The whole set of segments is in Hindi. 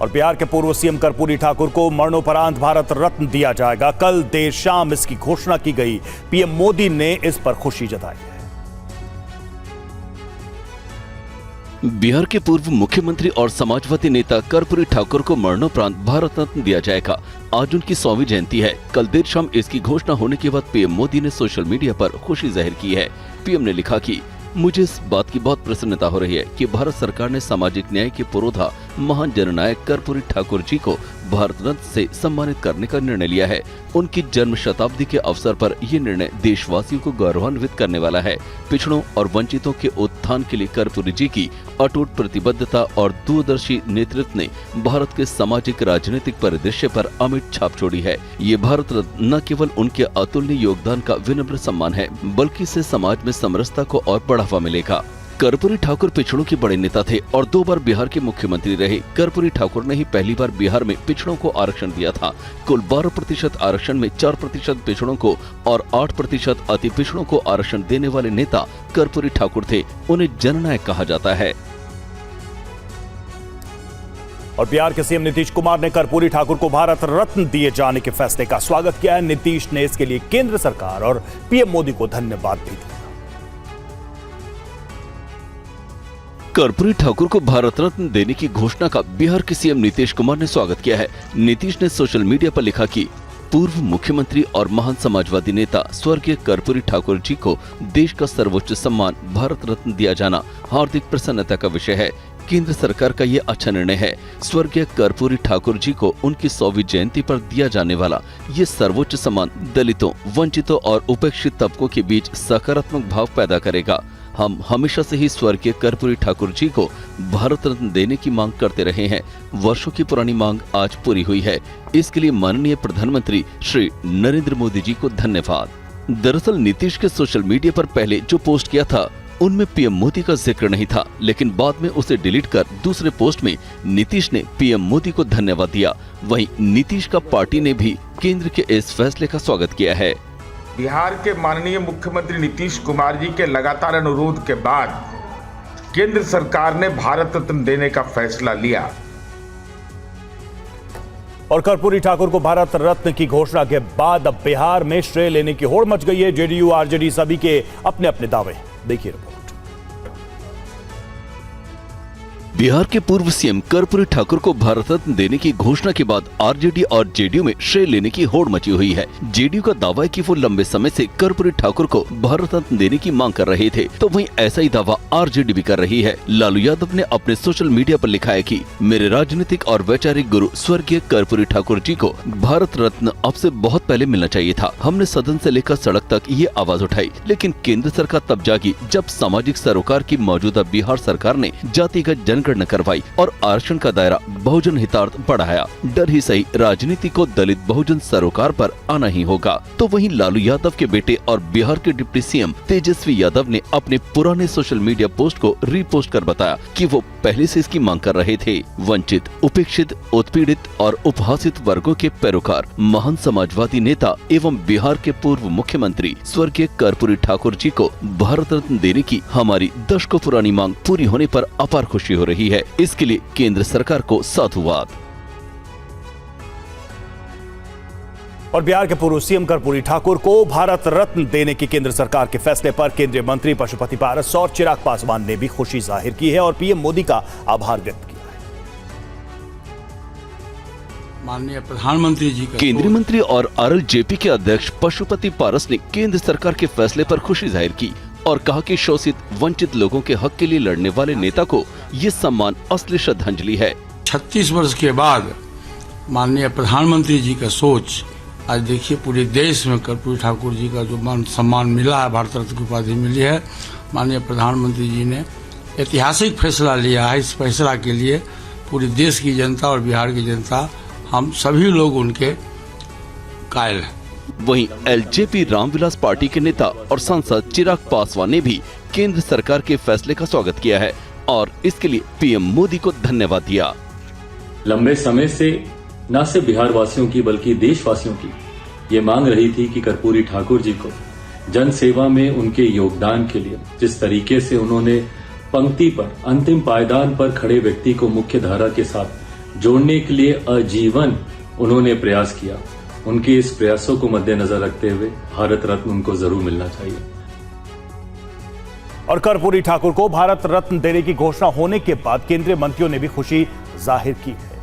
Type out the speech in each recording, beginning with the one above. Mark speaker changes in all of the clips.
Speaker 1: और बिहार के पूर्व सीएम कर्पूरी ठाकुर को मरणोपरांत भारत रत्न दिया जाएगा। कल देर शाम इसकी घोषणा की गई। पीएम मोदी ने इस पर खुशी जताई है।
Speaker 2: बिहार के पूर्व मुख्यमंत्री और समाजवादी नेता कर्पूरी ठाकुर को मरणोपरांत भारत रत्न दिया जाएगा। आज उनकी 100वीं जयंती है। कल देर शाम इसकी घोषणा होने के बाद पीएम मोदी ने सोशल मीडिया पर खुशी जाहिर की है। पीएम ने लिखा कि मुझे इस बात की बहुत प्रसन्नता हो रही है कि भारत सरकार ने सामाजिक न्याय के पुरोधा महान जननायक कर्पूरी ठाकुर जी को भारत रत्न से सम्मानित करने का निर्णय लिया है। उनकी जन्म शताब्दी के अवसर पर यह निर्णय देशवासियों को गौरवान्वित करने वाला है। पिछड़ों और वंचितों के उत्थान के लिए कर्पूरी जी की अटूट प्रतिबद्धता और दूरदर्शी नेतृत्व ने भारत के सामाजिक राजनीतिक परिदृश्य पर अमिट छाप छोड़ी है। ये भारत रत्न न केवल उनके अतुलनीय योगदान का विनम्र सम्मान है, बल्कि इससे समाज में समरसता को और बढ़ावा मिलेगा। कर्पूरी ठाकुर पिछड़ों के बड़े नेता थे और 2 बार बिहार के मुख्यमंत्री रहे। कर्पूरी ठाकुर ने ही पहली बार बिहार में पिछड़ों को आरक्षण दिया था। कुल 12% आरक्षण में 4% पिछड़ों को और 8% अति पिछड़ों को आरक्षण देने वाले नेता कर्पूरी ठाकुर थे। उन्हें जननायक कहा जाता है।
Speaker 1: और बिहार के सीएम नीतीश कुमार ने कर्पूरी ठाकुर को भारत रत्न दिए जाने के फैसले का स्वागत किया है। नीतीश ने इसके लिए केंद्र सरकार और पीएम मोदी को धन्यवाद भी दिया।
Speaker 2: कर्पूरी ठाकुर को भारत रत्न देने की घोषणा का बिहार के सीएम नीतीश कुमार ने स्वागत किया है। नीतीश ने सोशल मीडिया पर लिखा कि पूर्व मुख्यमंत्री और महान समाजवादी नेता स्वर्गीय कर्पूरी ठाकुर जी को देश का सर्वोच्च सम्मान भारत रत्न दिया जाना हार्दिक प्रसन्नता का विषय है। केंद्र सरकार का ये अच्छा निर्णय है। स्वर्गीय कर्पूरी ठाकुर जी को उनकी 100वीं जयंती पर दिया जाने वाला ये सर्वोच्च सम्मान दलितों, वंचितों और उपेक्षित तबकों के बीच सकारात्मक भाव पैदा करेगा। हम हमेशा से ही स्वर्गीय कर्पूरी ठाकुर जी को भारत रत्न देने की मांग करते रहे हैं। वर्षों की पुरानी मांग आज पूरी हुई है। इसके लिए माननीय प्रधानमंत्री श्री नरेंद्र मोदी जी को धन्यवाद। दरअसल नीतीश के सोशल मीडिया पर पहले जो पोस्ट किया था उनमें पीएम मोदी का जिक्र नहीं था, लेकिन बाद में उसे डिलीट कर दूसरे पोस्ट में नीतीश ने पीएम मोदी को धन्यवाद दिया। वहीं नीतीश का पार्टी ने भी केंद्र के इस फैसले का स्वागत किया है।
Speaker 3: बिहार के माननीय मुख्यमंत्री नीतीश कुमार जी के लगातार अनुरोध के बाद केंद्र सरकार ने भारत रत्न देने का फैसला लिया
Speaker 1: और कर्पूरी ठाकुर को भारत रत्न की घोषणा के बाद अब बिहार में श्रेय लेने की होड़ मच गई है। जेडीयू, आरजेडी सभी के अपने अपने दावे। देखिए रिपोर्ट।
Speaker 2: बिहार के पूर्व सीएम कर्पूरी ठाकुर को भारत रत्न देने की घोषणा के बाद आरजेडी और जेडीयू में श्रेय लेने की होड़ मची हुई है। जेडीयू का दावा है कि वो लंबे समय से कर्पूरी ठाकुर को भारत रत्न देने की मांग कर रहे थे, तो वहीं ऐसा ही दावा आरजेडी भी कर रही है। लालू यादव ने अपने सोशल मीडिया पर लिखा है कि मेरे राजनीतिक और वैचारिक गुरु स्वर्गीय कर्पूरी ठाकुर जी को भारत रत्न अब से बहुत पहले मिलना चाहिए था। हमने सदन से लेकर सड़क तक ये आवाज उठाई, लेकिन केंद्र सरकार तब जागी जब सामाजिक सरोकार की मौजूदा बिहार सरकार ने जातिगत जनगणना करवाई और आरक्षण का दायरा बहुजन हितार्थ बढ़ाया। डर ही सही, राजनीति को दलित बहुजन सरोकार पर आना ही होगा। तो वहीं लालू यादव के बेटे और बिहार के डिप्टी सीएम तेजस्वी यादव ने अपने पुराने सोशल मीडिया पोस्ट को रीपोस्ट कर बताया कि वो पहले से इसकी मांग कर रहे थे। वंचित, उपेक्षित, उत्पीड़ित और उपहासित वर्गों के पैरोकार महान समाजवादी नेता एवं बिहार के पूर्व मुख्यमंत्री स्वर्गीय कर्पूरी ठाकुर जी को भारत रत्न देने की हमारी दशकों पुरानी मांग पूरी होने पर अपार खुशी हो रही है। इसके लिए केंद्र सरकार को साधुवाद।
Speaker 1: और बिहार के पूर्व सीएम कर्पूरी ठाकुर को भारत रत्न देने की केंद्र सरकार के फैसले पर केंद्रीय मंत्री पशुपति पारस और चिराग पासवान ने भी खुशी जाहिर की है और पीएम मोदी का आभार व्यक्त किया है।
Speaker 4: माननीय प्रधानमंत्री जी का
Speaker 2: केंद्रीय मंत्री और आरएलजेपी के अध्यक्ष पशुपति पारस ने केंद्र सरकार के फैसले पर खुशी जाहिर की और कहा कि शोषित, वंचित लोगों के हक के लिए लड़ने वाले नेता को ये सम्मान असली श्रद्धांजलि है।
Speaker 4: 36 वर्ष के बाद माननीय प्रधानमंत्री जी का सोच, आज देखिए पूरे देश में कर्पूरी ठाकुर जी का जो मान सम्मान मिला है, भारत रत्न की उपाधि मिली है। माननीय प्रधानमंत्री जी ने ऐतिहासिक फैसला लिया है। इस फैसला के लिए पूरे देश की जनता और बिहार की जनता, हम सभी लोग उनके कायल हैं।
Speaker 2: वहीं एलजेपी रामविलास पार्टी के नेता और सांसद चिराग पासवान ने भी केंद्र सरकार के फैसले का स्वागत किया है और इसके लिए पीएम मोदी को धन्यवाद दिया।
Speaker 5: लंबे समय से न सिर्फ बिहार वासियों की बल्कि देशवासियों की ये मांग रही थी कि कर्पूरी ठाकुर जी को जन सेवा में उनके योगदान के लिए, जिस तरीके से उन्होंने पंक्ति पर, अंतिम पायदान पर खड़े व्यक्ति को मुख्य धारा के साथ जोड़ने के लिए आजीवन उन्होंने प्रयास किया। उनके इस प्रयासों को मद्देनजर रखते हुए भारत रत्न उनको जरूर मिलना चाहिए।
Speaker 1: और कर्पूरी ठाकुर को भारत रत्न देने की घोषणा होने के बाद केंद्रीय मंत्रियों ने भी खुशी जाहिर की है।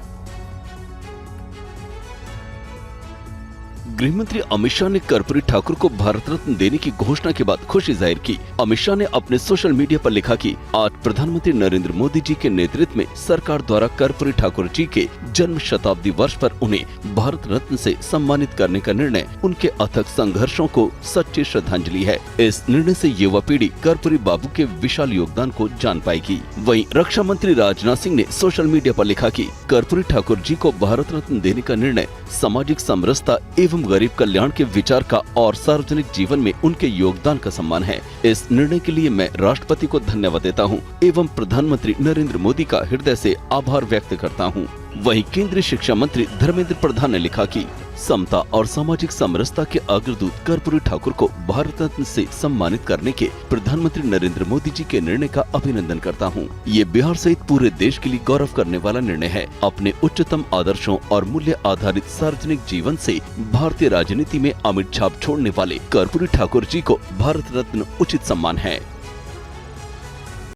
Speaker 2: गृह मंत्री अमित शाह ने कर्पूरी ठाकुर को भारत रत्न देने की घोषणा के बाद खुशी जाहिर की। अमित शाह ने अपने सोशल मीडिया पर लिखा कि आज प्रधानमंत्री नरेंद्र मोदी जी के नेतृत्व में सरकार द्वारा कर्पूरी ठाकुर जी के जन्म शताब्दी वर्ष पर उन्हें भारत रत्न से सम्मानित करने का निर्णय उनके अथक संघर्षों को सच्ची श्रद्धांजलि है। इस निर्णय से युवा पीढ़ी कर्पूरी बाबू के विशाल योगदान को जान पाएगी। वहीं रक्षा मंत्री राजनाथ सिंह ने सोशल मीडिया पर लिखा कि कर्पूरी ठाकुर जी को भारत रत्न देने का निर्णय सामाजिक समरसता एवं गरीब कल्याण के विचार का और सार्वजनिक जीवन में उनके योगदान का सम्मान है। इस निर्णय के लिए मैं राष्ट्रपति को धन्यवाद देता हूं एवं प्रधानमंत्री नरेंद्र मोदी का हृदय से आभार व्यक्त करता हूं। वहीं केंद्रीय शिक्षा मंत्री धर्मेंद्र प्रधान ने लिखा कि समता और सामाजिक समरसता के अग्रदूत कर्पूरी ठाकुर को भारत रत्न से सम्मानित करने के प्रधानमंत्री नरेंद्र मोदी जी के निर्णय का अभिनंदन करता हूं। ये बिहार सहित पूरे देश के लिए गौरव करने वाला निर्णय है। अपने उच्चतम आदर्शों और मूल्य आधारित सार्वजनिक जीवन से भारतीय राजनीति में अमिट छाप छोड़ने वाले कर्पूरी ठाकुर जी को भारत रत्न उचित सम्मान है।